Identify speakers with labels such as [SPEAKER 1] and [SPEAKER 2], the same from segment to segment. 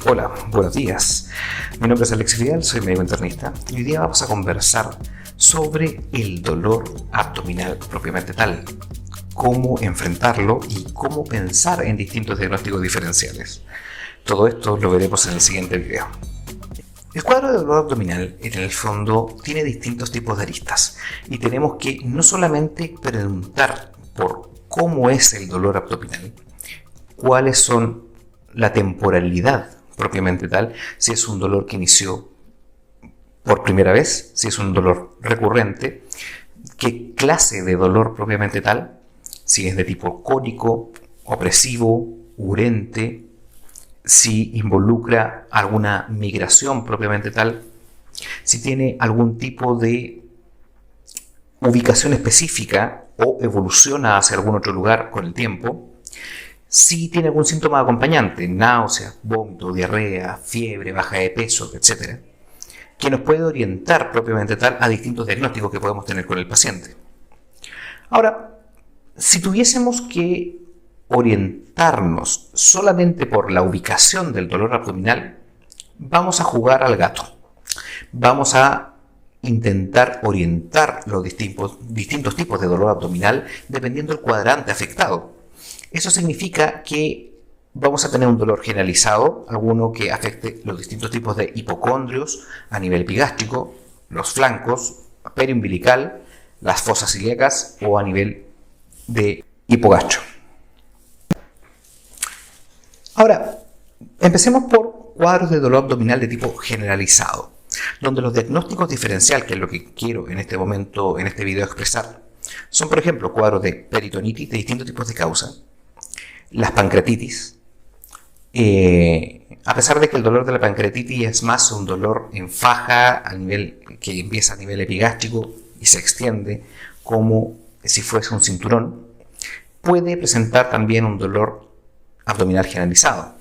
[SPEAKER 1] Hola, buenos días. Mi nombre es Alex Vidal, soy médico internista y hoy día vamos a conversar sobre el dolor abdominal propiamente tal, cómo enfrentarlo y cómo pensar en distintos diagnósticos diferenciales. Todo esto lo veremos en el siguiente video. El cuadro de dolor abdominal, en el fondo, tiene distintos tipos de aristas y tenemos que no solamente preguntar por cómo es el dolor abdominal, cuáles son la temporalidad propiamente tal, si es un dolor que inició por primera vez, si es un dolor recurrente, qué clase de dolor propiamente tal, si es de tipo cólico, opresivo, urente, si involucra alguna migración propiamente tal, si tiene algún tipo de ubicación específica o evoluciona hacia algún otro lugar con el tiempo, si tiene algún síntoma acompañante, náuseas, vómito, diarrea, fiebre, baja de peso, etc., que nos puede orientar propiamente tal a distintos diagnósticos que podemos tener con el paciente. Ahora, si tuviésemos que orientarnos solamente por la ubicación del dolor abdominal, vamos a jugar al gato. Vamos a intentar orientar los distintos tipos de dolor abdominal dependiendo del cuadrante afectado. Eso significa que vamos a tener un dolor generalizado, alguno que afecte los distintos tipos de hipocondrios a nivel epigástrico, los flancos, periumbilical, las fosas ilíacas o a nivel de hipogacho. Ahora, empecemos por cuadros de dolor abdominal de tipo generalizado, donde los diagnósticos diferenciales, que es lo que quiero en este momento, en este video expresar, son, por ejemplo, cuadros de peritonitis de distintos tipos de causa, las pancreatitis. A pesar de que el dolor de la pancreatitis es más un dolor en faja a nivel que empieza a nivel epigástrico y se extiende como si fuese un cinturón, puede presentar también un dolor abdominal generalizado.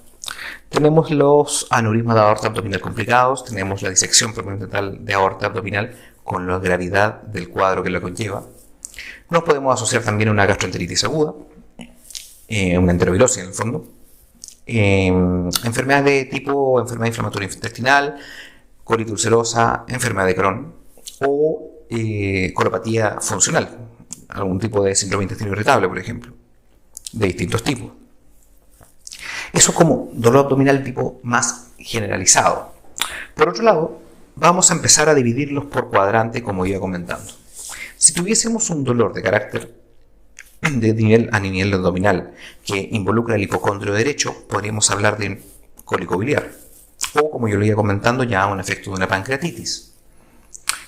[SPEAKER 1] Tenemos los aneurismas de aorta abdominal complicados, tenemos la disección propiamente de aorta abdominal con la gravedad del cuadro que lo conlleva. Nos podemos asociar también a una gastroenteritis aguda, una enterovirosis en el fondo, enfermedad de tipo enfermedad inflamatoria intestinal, colitis ulcerosa, enfermedad de Crohn o colopatía funcional, algún tipo de síndrome intestino irritable, por ejemplo, de distintos tipos. Eso como dolor abdominal tipo más generalizado. Por otro lado, vamos a empezar a dividirlos por cuadrante, como iba comentando. Si tuviésemos un dolor de carácter de nivel abdominal que involucra el hipocondrio derecho, podríamos hablar de cólico biliar o, como yo lo iba comentando, ya un efecto de una pancreatitis.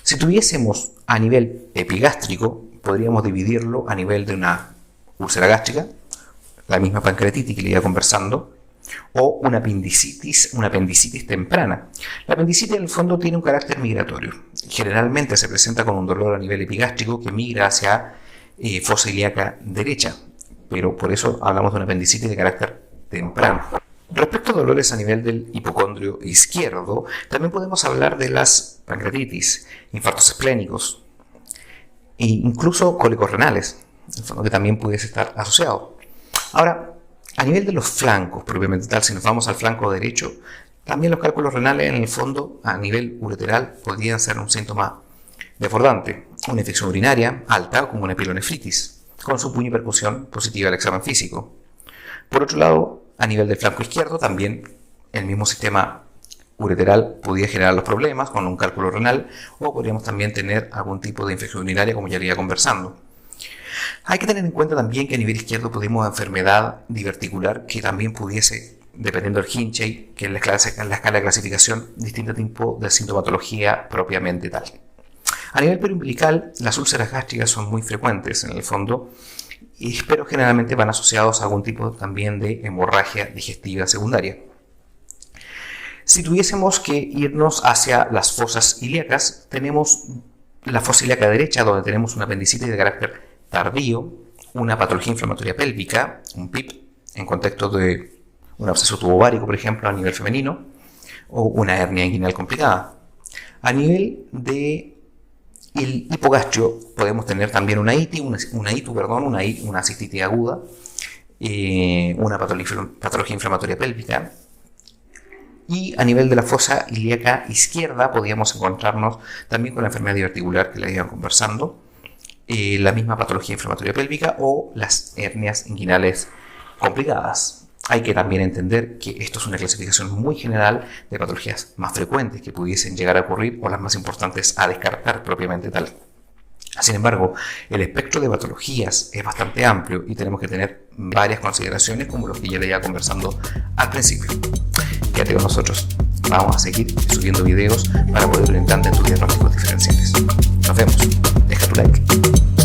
[SPEAKER 1] Si tuviésemos a nivel epigástrico, podríamos dividirlo a nivel de una úlcera gástrica, la misma pancreatitis que le iba conversando, o una apendicitis temprana. La apendicitis en el fondo tiene un carácter migratorio. Generalmente se presenta con un dolor a nivel epigástrico que migra hacia fosa ilíaca derecha, pero por eso hablamos de una apendicitis de carácter temprano. Respecto a dolores a nivel del hipocondrio izquierdo, también podemos hablar de las pancreatitis, infartos esplénicos e incluso cólicos renales, en el fondo que también pudiese estar asociado. Ahora, a nivel de los flancos, propiamente tal, si nos vamos al flanco derecho, también los cálculos renales en el fondo a nivel ureteral podrían ser un síntoma desbordante, una infección urinaria alta como una pilonefritis, con su puño y percusión positiva al examen físico. Por otro lado, a nivel del flanco izquierdo, también el mismo sistema ureteral podría generar los problemas con un cálculo renal o podríamos también tener algún tipo de infección urinaria, como ya iría conversando. Hay que tener en cuenta también que a nivel izquierdo podemos enfermedad diverticular que también pudiese, dependiendo del Hinchey, que es la escala de clasificación, distinto tipo de sintomatología propiamente tal. A nivel periumbilical, las úlceras gástricas son muy frecuentes en el fondo, pero generalmente van asociados a algún tipo también de hemorragia digestiva secundaria. Si tuviésemos que irnos hacia las fosas ilíacas, tenemos la fosa ilíaca derecha, donde tenemos una apendicitis de carácter tardío, una patología inflamatoria pélvica, un PIP, en contexto de un absceso tubovárico, por ejemplo, a nivel femenino, o una hernia inguinal complicada. A nivel de el hipogastrio podemos tener también una cistitis aguda, una patología inflamatoria pélvica, Y a nivel de la fosa ilíaca izquierda podíamos encontrarnos también con la enfermedad diverticular que les iban conversando, la misma patología inflamatoria pélvica o las hernias inguinales complicadas. Hay que también entender que esto es una clasificación muy general de patologías más frecuentes que pudiesen llegar a ocurrir o las más importantes a descartar propiamente tal. Sin embargo, el espectro de patologías es bastante amplio y tenemos que tener varias consideraciones como los que ya le iba conversando al principio. Quédate con nosotros, vamos a seguir subiendo videos para poder orientarte en tus diagnósticos diferenciales. Nos vemos, deja tu like.